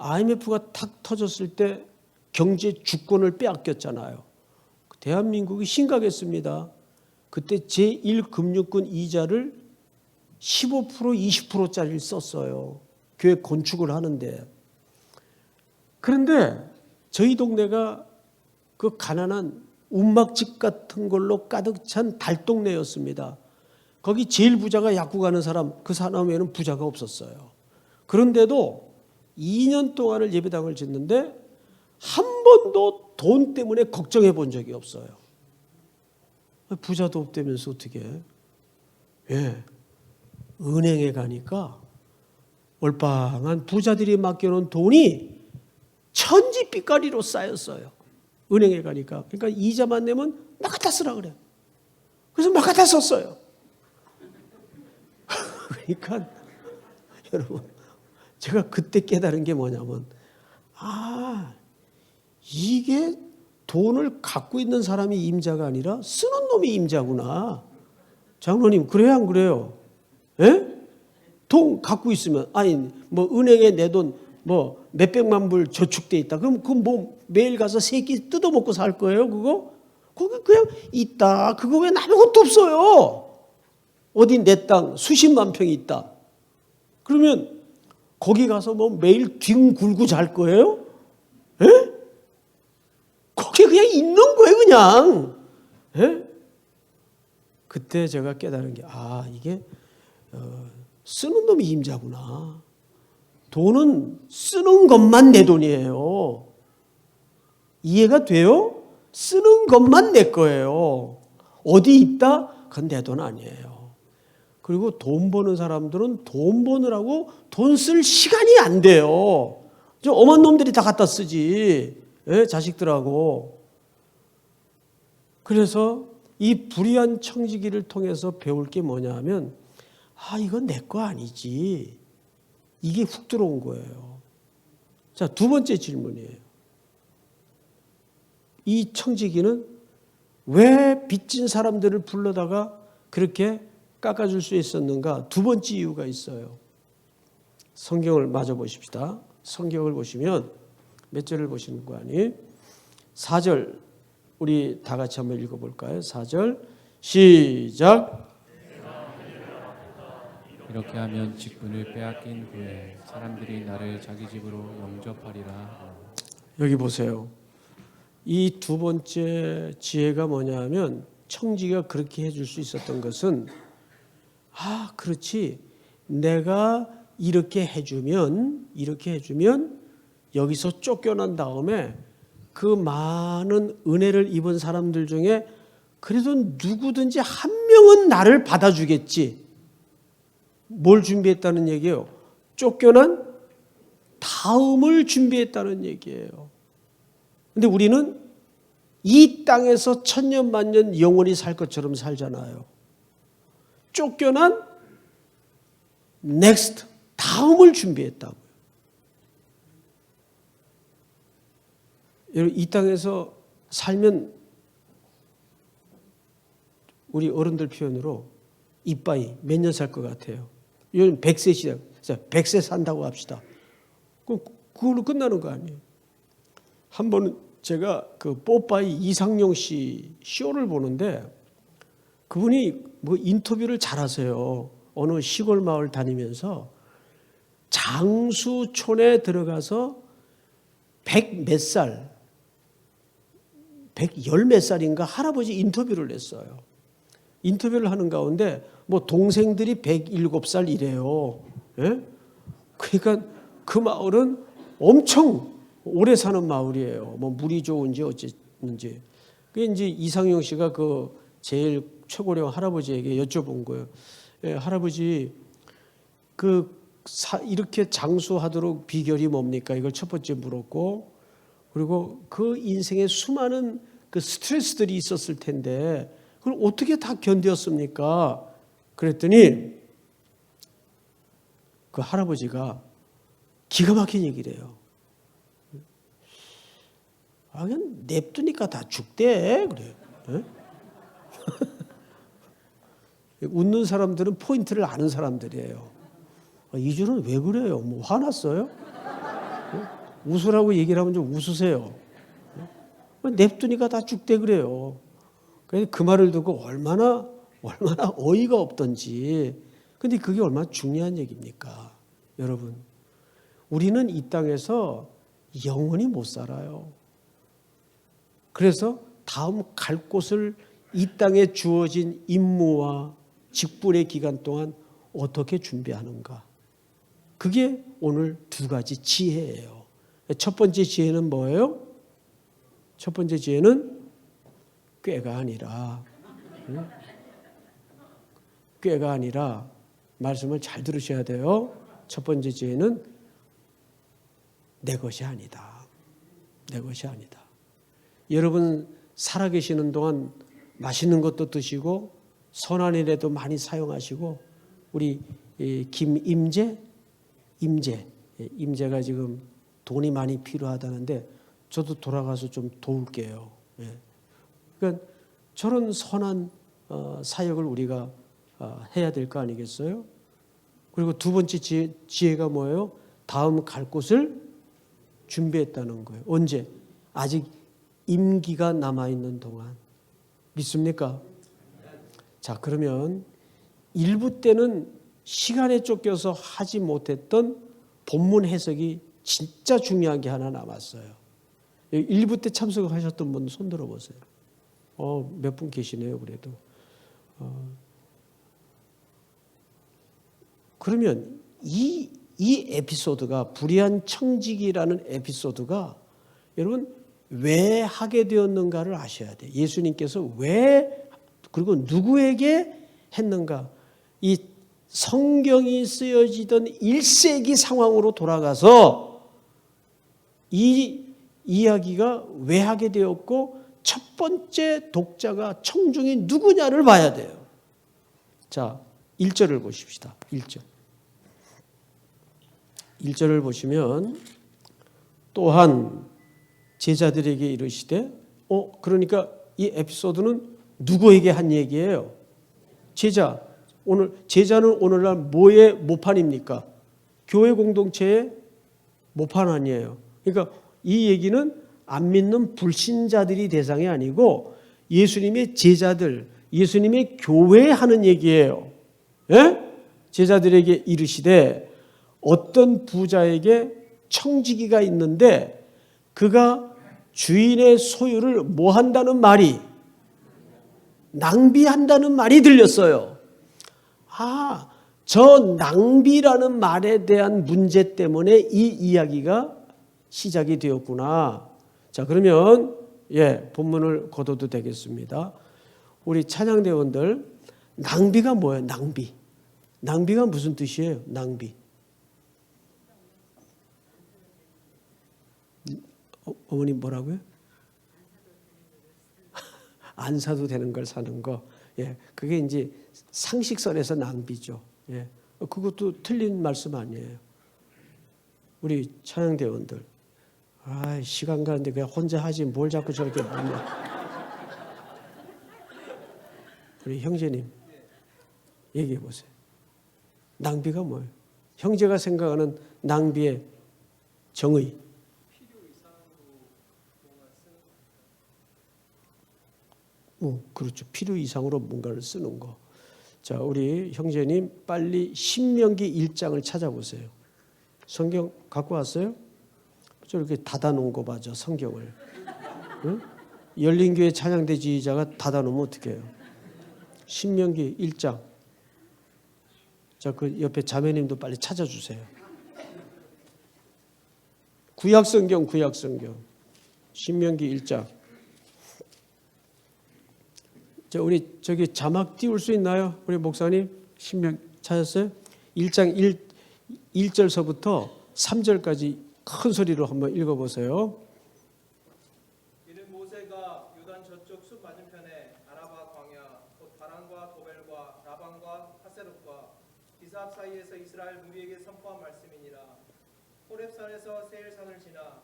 IMF가 탁 터졌을 때 경제 주권을 빼앗겼잖아요. 대한민국이 심각했습니다. 그때 제1금융권 이자를 15% 20%짜리를 썼어요. 교회 건축을 하는데. 그런데 저희 동네가 그 가난한 운막집 같은 걸로 가득 찬 달동네였습니다. 거기 제일 부자가 약국 가는 사람, 그 사람 외에는 부자가 없었어요. 그런데도 2년 동안을 예배당을 짓는데 한 번도 돈 때문에 걱정해 본 적이 없어요. 부자도 없다면서 어떻게 해? 예. 은행에 가니까 올빵한 부자들이 맡겨놓은 돈이 천지빛깔이로 쌓였어요. 은행에 가니까. 그러니까 이자만 내면 막 갖다 쓰라 그래요. 그래서 막 갖다 썼어요. 그러니까 여러분, 제가 그때 깨달은 게 뭐냐면, 이게 돈을 갖고 있는 사람이 임자가 아니라 쓰는 놈이 임자구나. 장로님, 그래요 안 그래요? 예? 돈 갖고 있으면, 뭐 은행에 내 돈 뭐 몇백만 불 저축돼 있다. 그럼 그 뭐 매일 가서 세 끼 뜯어먹고 살 거예요, 그거? 거기 그냥 있다. 그거 왜 아무것도 없어요? 어디 내 땅 수십만 평이 있다. 그러면 거기 가서 뭐 매일 뒹굴고 잘 거예요? 예? 거기 그냥 있는 거예요, 그냥. 예? 그때 제가 깨달은 게, 이게 쓰는 놈이 임자구나. 돈은 쓰는 것만 내 돈이에요. 이해가 돼요? 쓰는 것만 내 거예요. 어디 있다? 그건 내 돈 아니에요. 그리고 돈 버는 사람들은 돈 버느라고 돈 쓸 시간이 안 돼요. 저 엄한 놈들이 다 갖다 쓰지. 예? 자식들하고. 그래서 이 불의한 청지기를 통해서 배울 게 뭐냐 하면, 이건 내 거 아니지. 이게 훅 들어온 거예요. 자, 두 번째 질문이에요. 이 청지기는 왜 빚진 사람들을 불러다가 그렇게 깎아줄 수 있었는가? 두 번째 이유가 있어요. 성경을 마저 보십시다. 성경을 보시면 몇 절을 보시는 거 아니? 4절 우리 다 같이 한번 읽어볼까요? 4절 시작. 이렇게 하면 직분을 빼앗긴 후에 사람들이 나를 자기 집으로 영접하리라. 여기 보세요. 이 두 번째 지혜가 뭐냐면 청지기가 그렇게 해줄 수 있었던 것은 그렇지. 내가 이렇게 해주면 여기서 쫓겨난 다음에 그 많은 은혜를 입은 사람들 중에 그래도 누구든지 한 명은 나를 받아주겠지. 뭘 준비했다는 얘기예요? 쫓겨난 다음을 준비했다는 얘기예요. 근데 우리는 이 땅에서 천년 만년 영원히 살 것처럼 살잖아요. 쫓겨난 next 다음을 준비했다고요. 여러분 이 땅에서 살면 우리 어른들 표현으로 이빠이 몇 년 살 것 같아요. 요즘 100세 시대, 100세 산다고 합시다. 그걸로 끝나는 거 아니에요. 한 번은 제가 그 뽀빠이 이상용 씨 쇼를 보는데 그분이 뭐 인터뷰를 잘하세요. 어느 시골 마을 다니면서 장수촌에 들어가서 100몇 살, 110 몇 살인가 할아버지 인터뷰를 했어요. 인터뷰를 하는 가운데 뭐 동생들이 107살 이래요. 예? 그러니까 그 마을은 엄청 오래 사는 마을이에요. 뭐 물이 좋은지 어쨌는지. 그게 이제 이상용 씨가 그 제일 최고령 할아버지에게 여쭤본 거예요. 예, 할아버지 이렇게 장수하도록 비결이 뭡니까? 이걸 첫 번째 물었고, 그리고 그 인생에 수많은 그 스트레스들이 있었을 텐데 그걸 어떻게 다 견뎠습니까? 그랬더니 그 할아버지가 기가 막힌 얘기를 해요. 그냥 냅두니까 다 죽대. 그래요. 네? 웃는 사람들은 포인트를 아는 사람들이에요. 이 줄은 왜 그래요? 뭐 화났어요? 네? 웃으라고 얘기를 하면 좀 웃으세요. 냅두니까 다 죽대 그래요. 그래서 그 말을 듣고 얼마나 어이가 없던지. 근데 그게 얼마나 중요한 얘기입니까? 여러분, 우리는 이 땅에서 영원히 못 살아요. 그래서 다음 갈 곳을 이 땅에 주어진 임무와 직분의 기간 동안 어떻게 준비하는가. 그게 오늘 두 가지 지혜예요. 첫 번째 지혜는 뭐예요? 첫 번째 지혜는 꾀가 아니라, 꾀가 아니라, 말씀을 잘 들으셔야 돼요. 첫 번째 지혜는 내 것이 아니다. 내 것이 아니다. 여러분 살아계시는 동안 맛있는 것도 드시고 선한 일에도 많이 사용하시고, 우리 임재가 지금 돈이 많이 필요하다는데 저도 돌아가서 좀 도울게요. 그러니까 저런 선한 사역을 우리가 해야 될 거 아니겠어요? 그리고 두 번째 지혜가 뭐예요? 다음 갈 곳을 준비했다는 거예요. 언제? 아직 임기가 남아있는 동안. 믿습니까? 자, 그러면 1부 때는 시간에 쫓겨서 하지 못했던 본문 해석이 진짜 중요한 게 하나 남았어요. 1부 때 참석하셨던 분 손 들어보세요. 몇 분 계시네요, 그래도. 그러면 이 에피소드가, 불의한 청지기라는 에피소드가 여러분 왜 하게 되었는가를 아셔야 돼요. 예수님께서 왜, 그리고 누구에게 했는가. 이 성경이 쓰여지던 1세기 상황으로 돌아가서 이 이야기가 왜 하게 되었고 첫 번째 독자가 청중이 누구냐를 봐야 돼요. 자, 1절을 보십시다. 1절. 1절을 보시면 또한 제자들에게 이르시되, 그러니까 이 에피소드는 누구에게 한 얘기예요? 제자. 제자는 오늘날 뭐의 모판입니까? 교회 공동체의 모판 아니에요. 그러니까 이 얘기는 안 믿는 불신자들이 대상이 아니고 예수님의 제자들, 예수님의 교회에 하는 얘기예요. 예? 제자들에게 이르시되, 어떤 부자에게 청지기가 있는데 그가 주인의 소유를 뭐 한다는 말이, 낭비한다는 말이 들렸어요. 저 낭비라는 말에 대한 문제 때문에 이 이야기가 시작이 되었구나. 자, 그러면 본문을 거둬도 되겠습니다. 우리 찬양대원들, 낭비가 뭐예요? 낭비. 낭비가 무슨 뜻이에요? 낭비. 어머님 뭐라고요? 안 사도 되는 걸 사는 거. 그게 이제 상식선에서 낭비죠. 그것도 틀린 말씀 아니에요. 우리 찬양대원들, 시간 가는데 그냥 혼자 하지 뭘 자꾸 저렇게 묻냐. 우리 형제님 얘기해 보세요. 낭비가 뭐예요? 형제가 생각하는 낭비의 정의. 그렇죠. 필요 이상으로 뭔가를 쓰는 거. 자, 우리 형제님 빨리 신명기 1장을 찾아보세요. 성경 갖고 왔어요? 저렇게 닫아놓은 거 봐죠, 성경을. 응? 열린교회 찬양대 지휘자가 닫아놓으면 어떻게 해요? 신명기 1장. 자, 그 옆에 자매님도 빨리 찾아주세요. 구약성경. 신명기 1장. 자, 우리 저기 자막 띄울 수 있나요? 우리 목사님 신명 찾았어요? 1장 1절서부터 3절까지 큰 소리로 한번 읽어보세요. 이는 모세가 요단 저쪽 숲 맞은편에 아라바 광야 곧 바란과 도벨과 라반과 하세롯과 기사합 사이에서 이스라엘 무리에게 선포한 말씀이니라. 호렙산에서 세일산을 지나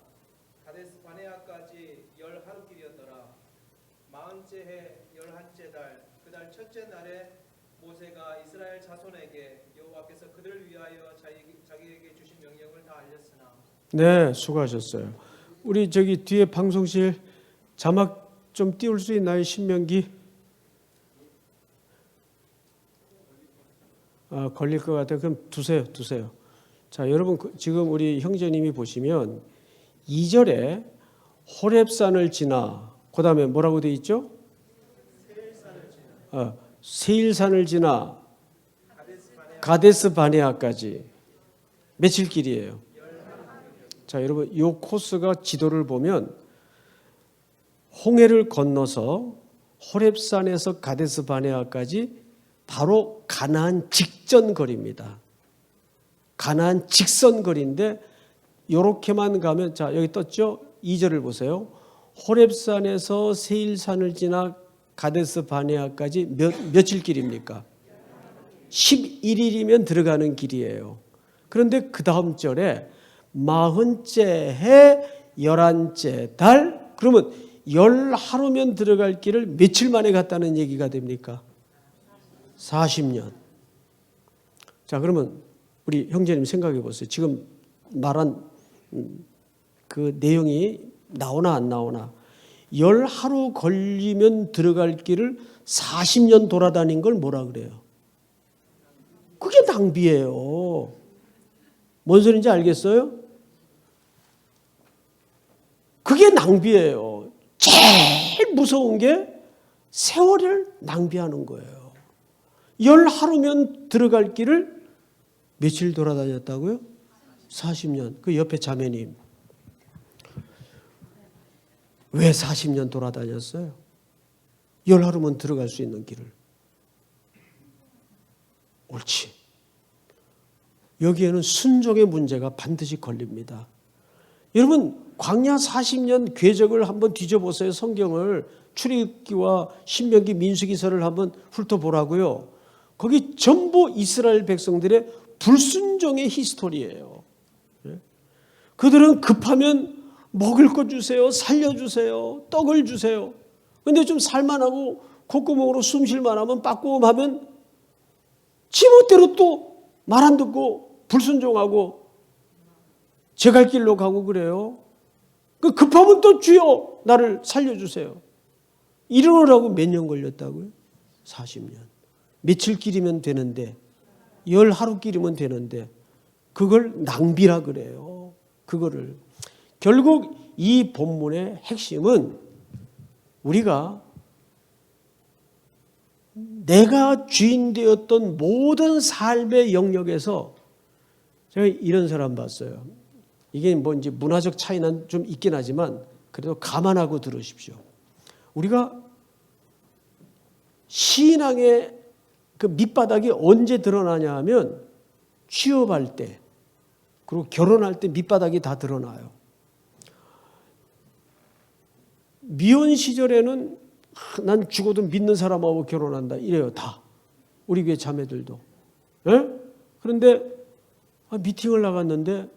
가데스 바네아까지 10하루길이었더라. 40째 해 11째 달 그 달 첫째 날에 모세가 이스라엘 자손에게 여호와께서 그들을 위하여 자기에게 주신 명령을 다 알렸으나 네, 수고하셨어요. 우리 저기 뒤에 방송실 자막 좀 띄울 수 있나요? 신명기? 걸릴 것 같아요. 그럼 두세요. 자, 여러분 지금 우리 형제님이 보시면 2절에 호렙산을 지나, 그 다음에 뭐라고 돼 있죠? 세일산을 지나 가데스 바네아까지 며칠 길이에요? 자, 여러분 이 코스가 지도를 보면 홍해를 건너서 호렙산에서 가데스 바네아까지 바로 가나안 직전 거리입니다. 가나안 직선 거리인데 이렇게만 가면, 자 여기 떴죠? 2절을 보세요. 호렙산에서 세일산을 지나 가데스 바네아까지 며칠 길입니까? 11일이면 들어가는 길이에요. 그런데 그 다음 절에 40째 해 11째 달, 그러면 10하루면 들어갈 길을 며칠 만에 갔다는 얘기가 됩니까? 40년. 자, 그러면 우리 형제님 생각해 보세요. 지금 말한 그 내용이 나오나 안 나오나. 10하루 걸리면 들어갈 길을 40년 돌아다닌 걸 뭐라 그래요? 그게 낭비예요. 뭔 소리인지 알겠어요? 그게 낭비예요. 제일 무서운 게 세월을 낭비하는 거예요. 10하루면 들어갈 길을 며칠 돌아다녔다고요? 40년. 그 옆에 자매님. 왜 40년 돌아다녔어요? 10하루면 들어갈 수 있는 길을. 옳지. 여기에는 순종의 문제가 반드시 걸립니다. 여러분 광야 40년 궤적을 한번 뒤져보세요. 성경을 출애굽기와 신명기 민수기서를 한번 훑어보라고요. 거기 전부 이스라엘 백성들의 불순종의 히스토리예요. 그들은 급하면 먹을 것 주세요. 살려주세요. 떡을 주세요. 그런데 좀 살만하고 콧구멍으로 숨 쉴만하면 빠꾸음하면 지멋대로 또 말 안 듣고 불순종하고 제 갈 길로 가고 그래요. 급하면 또 주여 나를 살려주세요. 이러느라고 몇 년 걸렸다고요? 40년. 며칠 길이면 되는데 10하루 길이면 되는데 그걸 낭비라 그래요. 그거를. 결국 이 본문의 핵심은 우리가 내가 주인 되었던 모든 삶의 영역에서, 제가 이런 사람 봤어요. 이게 뭔지 문화적 차이는 좀 있긴 하지만 그래도 감안하고 들으십시오. 우리가 신앙의 그 밑바닥이 언제 드러나냐 하면 취업할 때, 그리고 결혼할 때 밑바닥이 다 드러나요. 미혼 시절에는 난 죽어도 믿는 사람하고 결혼한다 이래요. 다. 우리 교회 자매들도. 에? 그런데 미팅을 나갔는데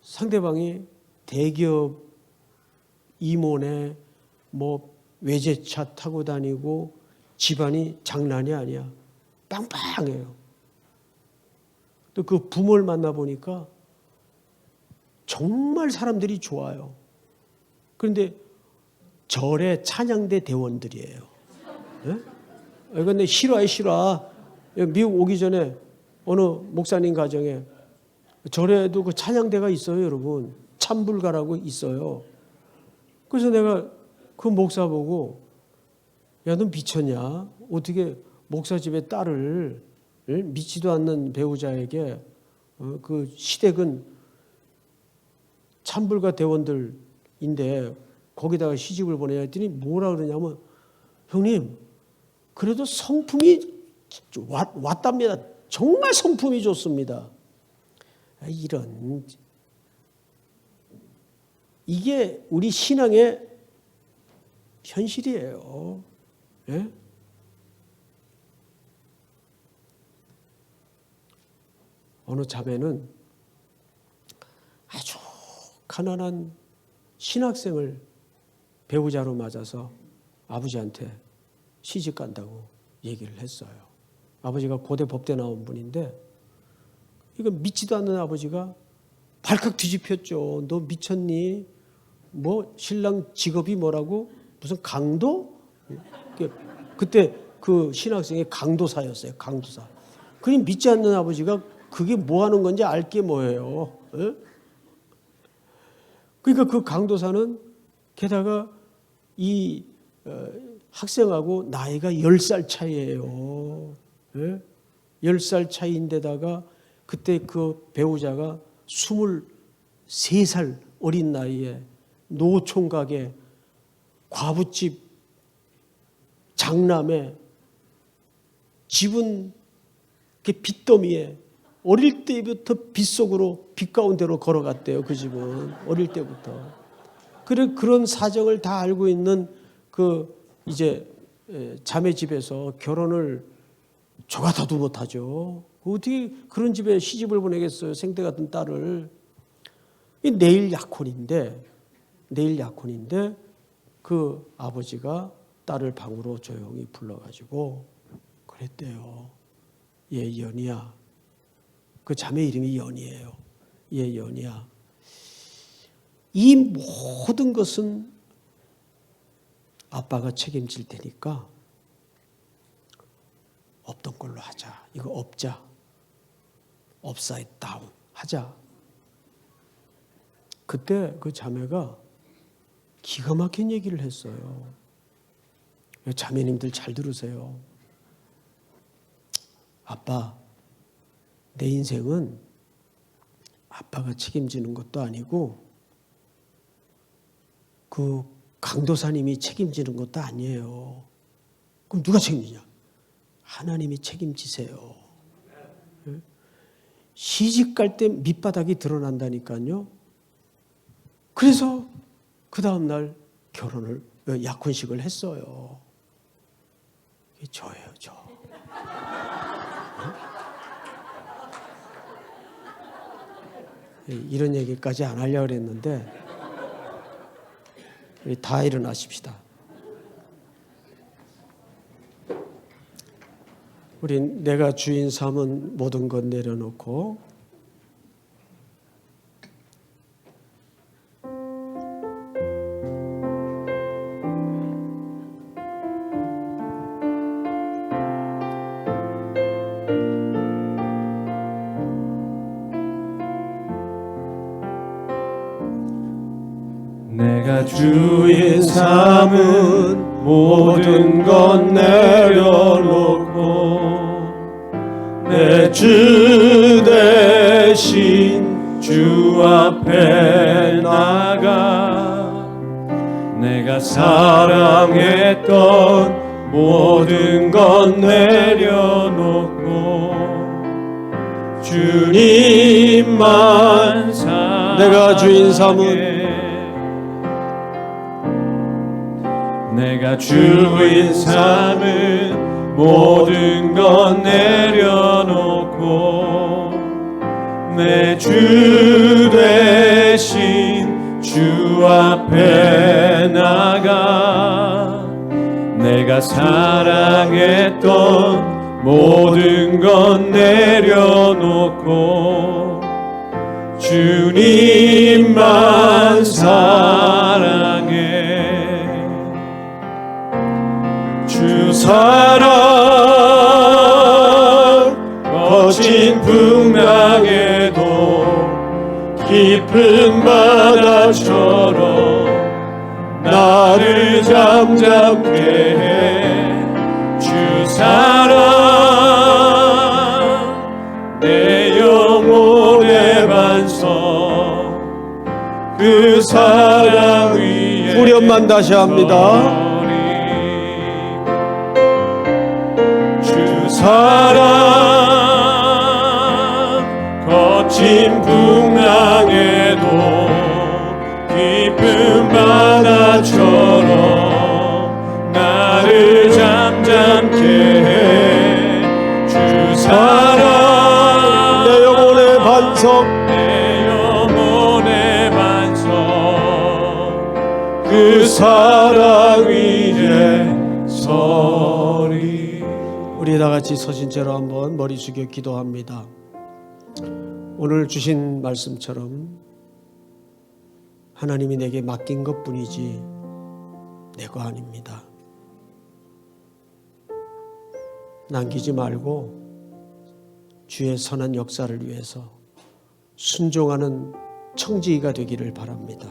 상대방이 대기업 임원에 뭐 외제차 타고 다니고 집안이 장난이 아니야. 빵빵해요. 또 그 부모를 만나보니까 정말 사람들이 좋아요. 그런데 절의 찬양대 대원들이에요. 근데 싫어. 미국 오기 전에 어느 목사님 가정에 절에도 그 찬양대가 있어요, 여러분. 참불가라고 있어요. 그래서 내가 그 목사 보고, 야, 너 미쳤냐? 어떻게 목사 집에 딸을 믿지도 않는 배우자에게 그 시댁은 참불가 대원들인데 거기다가 시집을 보내야 했더니 뭐라 그러냐면, 형님 그래도 성품이 왔답니다. 정말 성품이 좋습니다. 이런, 이게 우리 신앙의 현실이에요. 예? 어느 자매는 아주 가난한 신학생을 배우자로 맞아서 아버지한테 시집 간다고 얘기를 했어요. 아버지가 고대 법대 나온 분인데 이거 믿지도 않는 아버지가 발칵 뒤집혔죠. 너 미쳤니? 뭐 신랑 직업이 뭐라고? 무슨 강도? 그때 그 신학생이 강도사였어요. 강도사. 그니 믿지 않는 아버지가 그게 뭐 하는 건지 알 게 뭐예요. 에? 그러니까 그 강도사는 게다가 이 학생하고 나이가 10살 차이예요. 예? 10살 차이인데다가 그때 그 배우자가 23살 어린 나이에 노총각에 과부집 장남에 집은 빚더미에 어릴 때부터 빗속으로 빚 가운데로 걸어갔대요. 그 집은 어릴 때부터. 그런 사정을 다 알고 있는 그 이제 자매 집에서 결혼을 저같아도 못하죠. 어떻게 그런 집에 시집을 보내겠어요. 생태 같은 딸을. 내일 약혼인데 그 아버지가 딸을 방으로 조용히 불러가지고 그랬대요. 얘 연희야. 그 자매 이름이 연희예요. 얘 연희야. 이 모든 것은 아빠가 책임질 테니까 없던 걸로 하자. 이거 없자. 업사이드 다운 하자. 그때 그 자매가 기가 막힌 얘기를 했어요. 자매님들 잘 들으세요. 아빠, 내 인생은 아빠가 책임지는 것도 아니고 그 강도사님이 책임지는 것도 아니에요. 그럼 누가 책임지냐? 하나님이 책임지세요. 시집 갈 때 밑바닥이 드러난다니까요. 그래서 그 다음 날 약혼식을 했어요. 이게 저예요, 저. 이런 얘기까지 안 하려고 그랬는데 우리 다 일어나십시다. 우리 내가 주인 삼은 모든 것 내려놓고 내가 주인 삼은 모든 것 내려놓고 내 주 대신 주 앞에 나가 내가 사랑했던 모든 것 내려놓고 주님만 사랑해 내가 주인 삼은 내가 주인 삼은 모든 것 내려놓고 내 주 대신 주 앞에 나가 내가 사랑했던 모든 것 내려놓고 주님만 사랑해 주 사랑 거친 풍랑에도 깊은 바다처럼 나를 잠잠케 해 주 사랑 내 영혼의 반석 그 사랑 위에 후렴만 다시 합니다. 사랑 거친 풍랑에도 깊은 바다처럼 나를 잠잠케 해 주 사랑 내 영혼의 반석 내 영혼의 반석 그 사랑 위에 서리 우리 다 같이 서신 채로 한번 머리 숙여 기도합니다. 오늘 주신 말씀처럼 하나님이 내게 맡긴 것뿐이지 내가 아닙니다. 남기지 말고 주의 선한 역사를 위해서 순종하는 청지기가 되기를 바랍니다.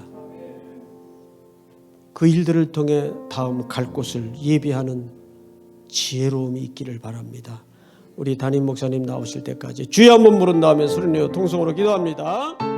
그 일들을 통해 다음 갈 곳을 예비하는 지혜로움이 있기를 바랍니다. 우리 담임 목사님 나오실 때까지 주여 한번 부른 다음에 소리 내어 통성으로 기도합니다.